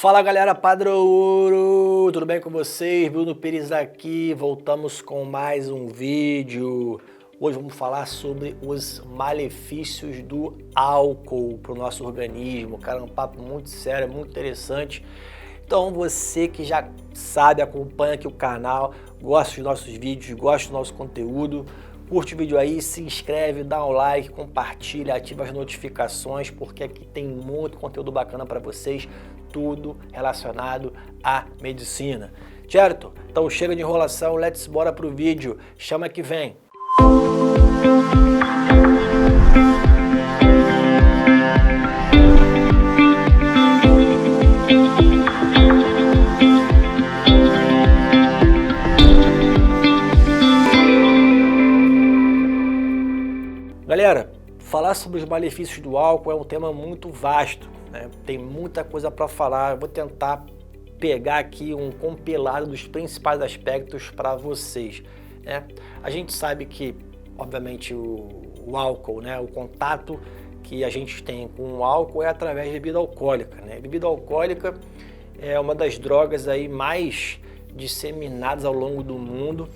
Fala galera padrouro, tudo bem com vocês? Bruno Pires aqui, voltamos com mais um vídeo. Hoje vamos falar sobre os malefícios do álcool para o nosso organismo. Cara, é um papo muito sério, muito interessante. Então você que já sabe, acompanha aqui o canal, gosta dos nossos vídeos, gosta do nosso conteúdo, curte o vídeo aí, se inscreve, dá um like, compartilha, ativa as notificações, porque aqui tem muito conteúdo bacana para vocês, tudo relacionado à medicina. Certo? Então chega de enrolação, let's bora pro vídeo. Chama que vem. Galera, falar sobre os malefícios do álcool é um tema muito vasto, né? Tem muita coisa para falar. Eu vou tentar pegar aqui um compilado dos principais aspectos para vocês, né? A gente sabe que, obviamente, o álcool, né? O contato que a gente tem com o álcool é através de bebida alcoólica, né? Bebida alcoólica é uma das drogas aí mais disseminadas ao longo do mundo.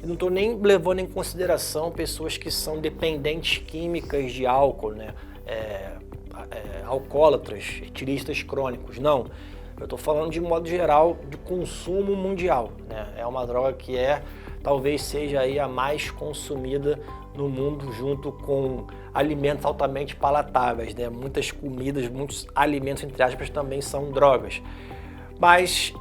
Eu não estou nem levando em consideração pessoas que são dependentes químicas de álcool, né? Alcoólatras, etilistas crônicos, não. Eu estou falando de modo geral de consumo mundial, né? É uma droga que talvez seja aí a mais consumida no mundo, junto com alimentos altamente palatáveis, né? Muitas comidas, muitos alimentos, entre aspas, também são drogas. Mas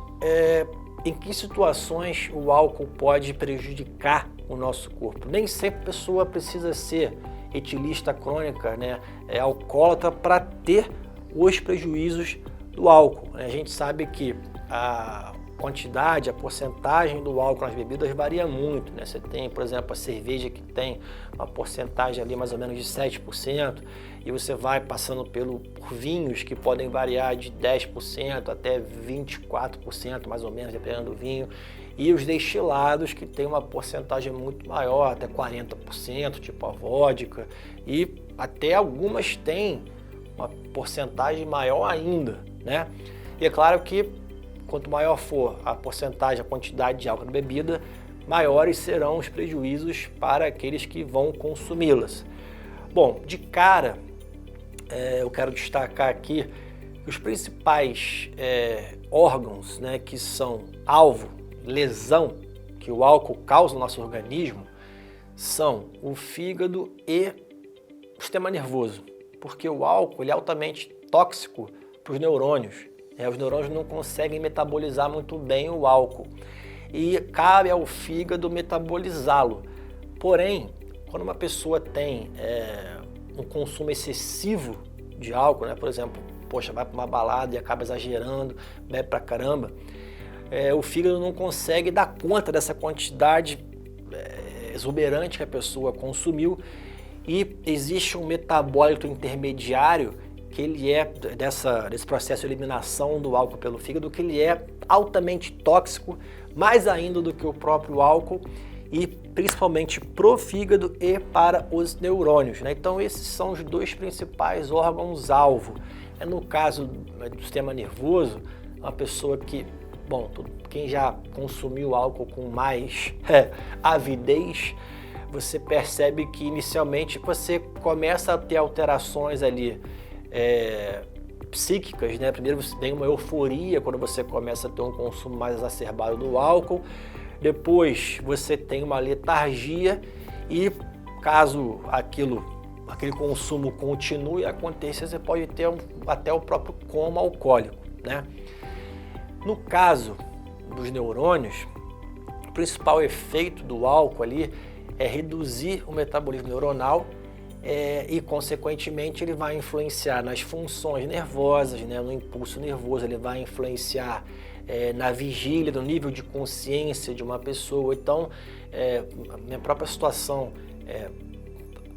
em que situações o álcool pode prejudicar o nosso corpo? Nem sempre a pessoa precisa ser etilista crônica, né? Alcoólatra, para ter os prejuízos do álcool, né? A gente sabe que a quantidade, a porcentagem do álcool nas bebidas varia muito, né? Você tem, por exemplo, a cerveja que tem uma porcentagem ali mais ou menos de 7%, e você vai passando por vinhos que podem variar de 10% até 24%, mais ou menos, dependendo do vinho, e os destilados que tem uma porcentagem muito maior, até 40%, tipo a vodka, e até algumas têm uma porcentagem maior ainda, né? E é claro que quanto maior for a porcentagem, a quantidade de álcool na bebida, maiores serão os prejuízos para aqueles que vão consumi-las. Bom, de cara, eu quero destacar aqui os principais órgãos, né, que são alvo, lesão, que o álcool causa no nosso organismo, são o fígado e o sistema nervoso, porque o álcool é altamente tóxico para os neurônios. Os neurônios não conseguem metabolizar muito bem o álcool e cabe ao fígado metabolizá-lo. Porém, quando uma pessoa tem um consumo excessivo de álcool, né? Por exemplo, vai para uma balada e acaba exagerando, bebe pra caramba, o fígado não consegue dar conta dessa quantidade exuberante que a pessoa consumiu, e existe um metabólito intermediário que ele desse processo de eliminação do álcool pelo fígado, que ele é altamente tóxico, mais ainda do que o próprio álcool, e principalmente pro fígado e para os neurônios, né? Então esses são os dois principais órgãos-alvo. No caso do sistema nervoso, uma pessoa que, quem já consumiu álcool com mais avidez, você percebe que inicialmente você começa a ter alterações ali psíquicas, né? Primeiro você tem uma euforia quando você começa a ter um consumo mais exacerbado do álcool, depois você tem uma letargia, e caso aquele consumo continue a acontecer, você pode ter até o próprio coma alcoólico, né? No caso dos neurônios, o principal efeito do álcool ali é reduzir o metabolismo neuronal, e consequentemente ele vai influenciar nas funções nervosas, né? No impulso nervoso, ele vai influenciar na vigília, no nível de consciência de uma pessoa. Então, minha própria situação,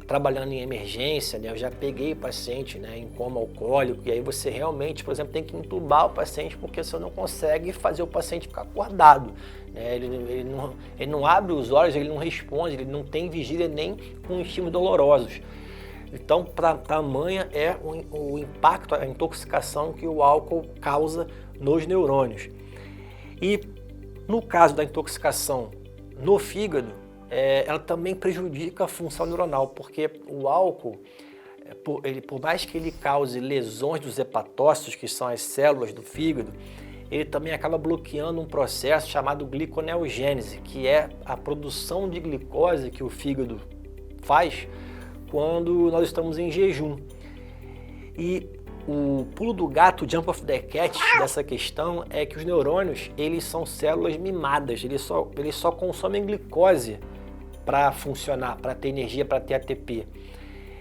trabalhando em emergência, né? Eu já peguei paciente, né, em coma alcoólico, e aí você realmente, por exemplo, tem que entubar o paciente, porque você não consegue fazer o paciente ficar acordado, né? Ele não abre os olhos, ele não responde, ele não tem vigília nem com estímulos dolorosos. Então, tamanha é o impacto, a intoxicação que o álcool causa nos neurônios. E no caso da intoxicação no fígado, ela também prejudica a função neuronal, porque o álcool, por mais que ele cause lesões dos hepatócitos, que são as células do fígado, ele também acaba bloqueando um processo chamado gliconeogênese, que é a produção de glicose que o fígado faz quando nós estamos em jejum. E o pulo do gato, jump of the cat, dessa questão é que os neurônios, eles são células mimadas, eles só consomem glicose para funcionar, para ter energia, para ter ATP.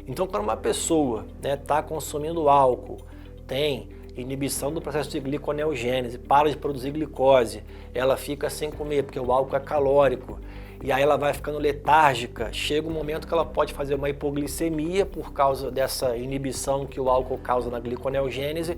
Então, quando uma pessoa está consumindo álcool, tem inibição do processo de gliconeogênese, para de produzir glicose, ela fica sem comer, porque o álcool é calórico, e aí ela vai ficando letárgica, chega um momento que ela pode fazer uma hipoglicemia por causa dessa inibição que o álcool causa na gliconeogênese.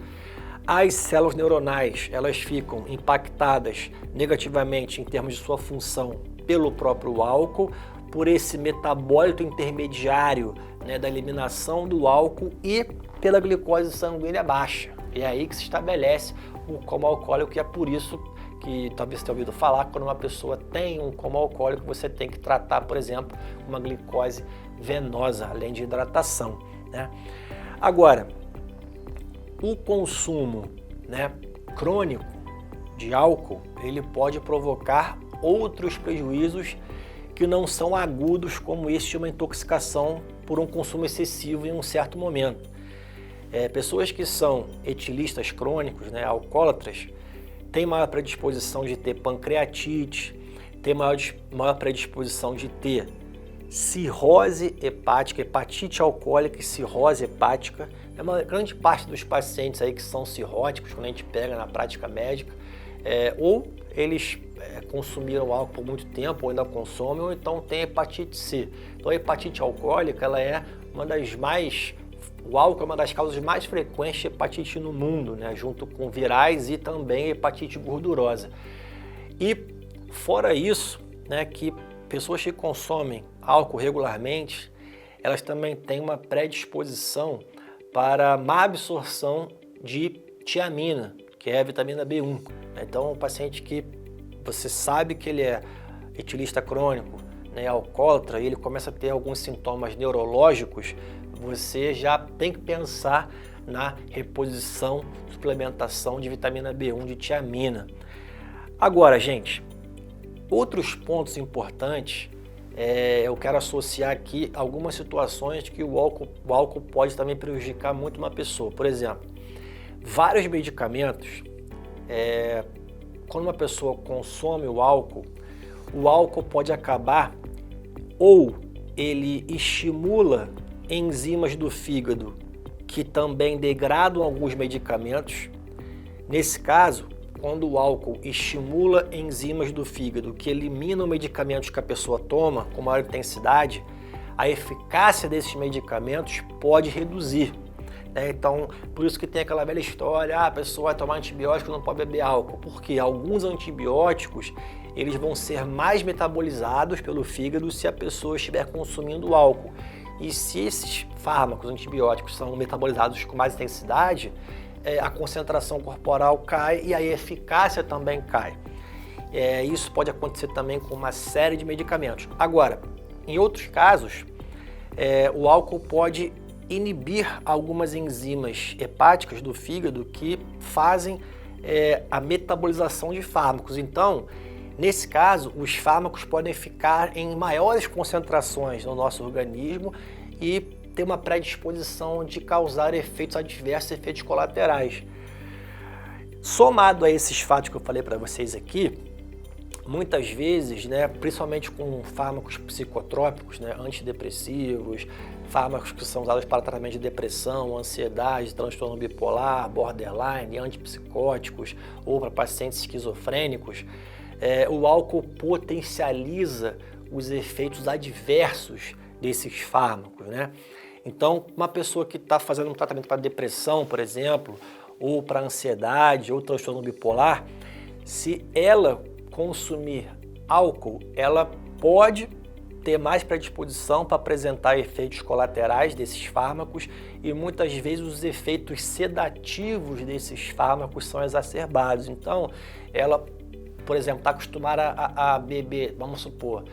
As células neuronais, elas ficam impactadas negativamente em termos de sua função pelo próprio álcool, por esse metabólito intermediário da eliminação do álcool e pela glicose sanguínea baixa. É aí que se estabelece o coma alcoólico, e é por isso que talvez você tenha ouvido falar que quando uma pessoa tem um coma alcoólico, você tem que tratar, por exemplo, uma glicose venosa, além de hidratação. Agora, o consumo crônico de álcool, ele pode provocar outros prejuízos que não são agudos, como este de uma intoxicação por um consumo excessivo em um certo momento. Pessoas que são etilistas crônicos, alcoólatras, têm maior predisposição de ter pancreatite, têm maior predisposição de ter cirrose hepática, hepatite alcoólica e cirrose hepática. Uma grande parte dos pacientes aí que são cirróticos, quando a gente pega na prática médica, ou eles consumiram álcool por muito tempo, ou ainda consomem, ou então tem hepatite C. Então a hepatite alcoólica, o álcool é uma das causas mais frequentes de hepatite no mundo, junto com virais e também hepatite gordurosa. E fora isso, que pessoas que consomem álcool regularmente, elas também têm uma predisposição para má absorção de tiamina, que é a vitamina B1. Então, um paciente que você sabe que ele é etilista crônico, alcoólatra, e ele começa a ter alguns sintomas neurológicos, você já tem que pensar na reposição, suplementação de vitamina B1, de tiamina. Agora, gente, outros pontos importantes, eu quero associar aqui algumas situações que o álcool pode também prejudicar muito uma pessoa. Por exemplo, vários medicamentos, quando uma pessoa consome o álcool pode acabar, ou ele estimula enzimas do fígado que também degradam alguns medicamentos. Nesse caso, quando o álcool estimula enzimas do fígado que eliminam medicamentos que a pessoa toma com maior intensidade, a eficácia desses medicamentos pode reduzir. Então, por isso que tem aquela velha história, a pessoa vai tomar antibiótico, não pode beber álcool, porque alguns antibióticos eles vão ser mais metabolizados pelo fígado se a pessoa estiver consumindo álcool. E se esses fármacos antibióticos são metabolizados com mais intensidade, a concentração corporal cai e a eficácia também cai. Isso pode acontecer também com uma série de medicamentos. Agora, em outros casos, o álcool pode inibir algumas enzimas hepáticas do fígado que fazem a metabolização de fármacos. Então, nesse caso, os fármacos podem ficar em maiores concentrações no nosso organismo e ter uma predisposição de causar efeitos adversos, efeitos colaterais. Somado a esses fatos que eu falei para vocês aqui, muitas vezes, principalmente com fármacos psicotrópicos, antidepressivos, fármacos que são usados para tratamento de depressão, ansiedade, transtorno bipolar, borderline, antipsicóticos ou para pacientes esquizofrênicos, o álcool potencializa os efeitos adversos desses fármacos, Então, uma pessoa que está fazendo um tratamento para depressão, por exemplo, ou para ansiedade, ou transtorno bipolar, se ela consumir álcool, ela pode ter mais predisposição para apresentar efeitos colaterais desses fármacos e muitas vezes os efeitos sedativos desses fármacos são exacerbados. Então, ela, por exemplo, está acostumada a beber, vamos supor,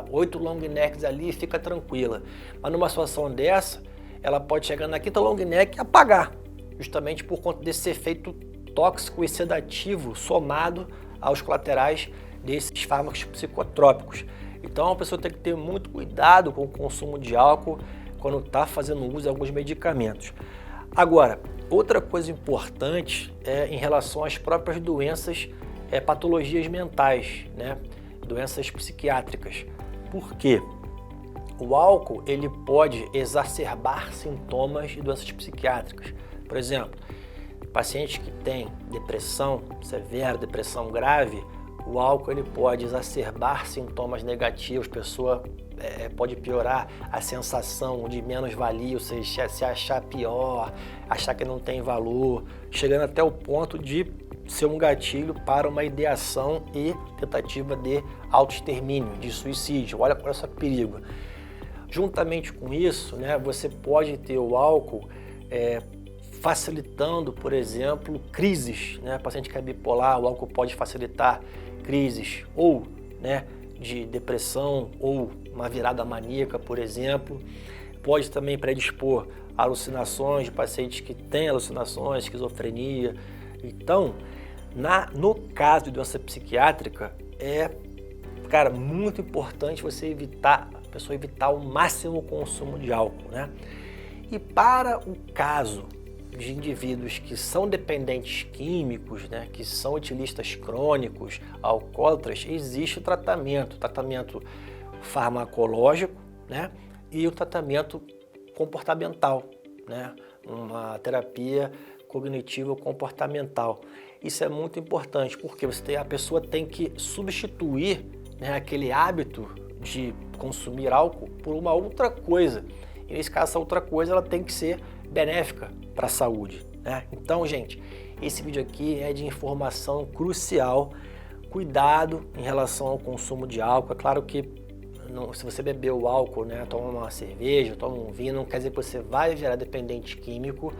8 long necks ali e fica tranquila. Mas numa situação dessa, ela pode chegar na quinta long neck e apagar, justamente por conta desse efeito tóxico e sedativo somado aos colaterais desses fármacos psicotrópicos. Então a pessoa tem que ter muito cuidado com o consumo de álcool quando está fazendo uso de alguns medicamentos. Agora, outra coisa importante é em relação às próprias doenças, patologias mentais, né? Doenças psiquiátricas. Por quê? O álcool ele pode exacerbar sintomas de doenças psiquiátricas. Por exemplo, pacientes que têm depressão severa, depressão grave, o álcool ele pode exacerbar sintomas negativos, a pessoa pode piorar a sensação de menos-valia, ou seja, se achar pior, achar que não tem valor, chegando até o ponto de ser um gatilho para uma ideação e tentativa de autoextermínio, de suicídio. Olha só que perigo. Juntamente com isso, né, você pode ter o álcool facilitando, por exemplo, crises, né? Paciente que é bipolar, o álcool pode facilitar crises ou, né, de depressão ou uma virada maníaca, por exemplo. Pode também predispor a alucinações de pacientes que têm alucinações, esquizofrenia. Então, no caso de doença psiquiátrica, cara, muito importante a pessoa evitar o máximo o consumo de álcool, né? E para o caso de indivíduos que são dependentes químicos, né, que são etilistas crônicos, alcoólatras, existe o tratamento farmacológico, né, e o tratamento comportamental, né, uma terapia cognitiva comportamental. Isso é muito importante porque a pessoa tem que substituir, né, aquele hábito de consumir álcool por uma outra coisa. E nesse caso, essa outra coisa ela tem que ser benéfica para a saúde, né? Então, gente, esse vídeo aqui é de informação crucial. Cuidado em relação ao consumo de álcool. É claro que se você beber o álcool, né, toma uma cerveja, toma um vinho, não quer dizer que você vai gerar dependente químico,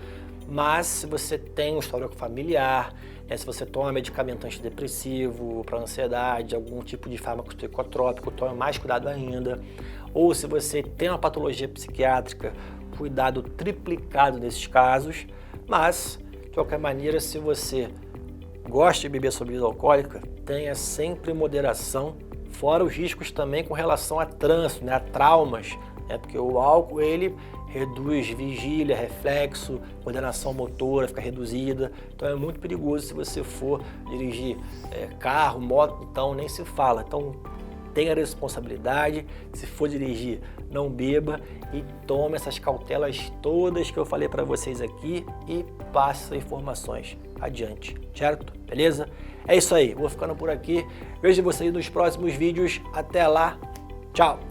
mas se você tem um histórico familiar, né, se você toma medicamento antidepressivo para ansiedade, algum tipo de fármaco psicotrópico, tome mais cuidado ainda. Ou se você tem uma patologia psiquiátrica, cuidado triplicado nesses casos. Mas, de qualquer maneira, se você gosta de beber sob bebida alcoólica, tenha sempre moderação, fora os riscos também com relação a trânsito, né, a traumas, né, porque o álcool ele reduz vigília, reflexo, coordenação motora fica reduzida, então é muito perigoso se você for dirigir carro, moto, então nem se fala. Então tenha responsabilidade, se for dirigir, não beba e tome essas cautelas todas que eu falei para vocês aqui e passe essas informações adiante, certo? Beleza? É isso aí, vou ficando por aqui, vejo vocês nos próximos vídeos, até lá, tchau!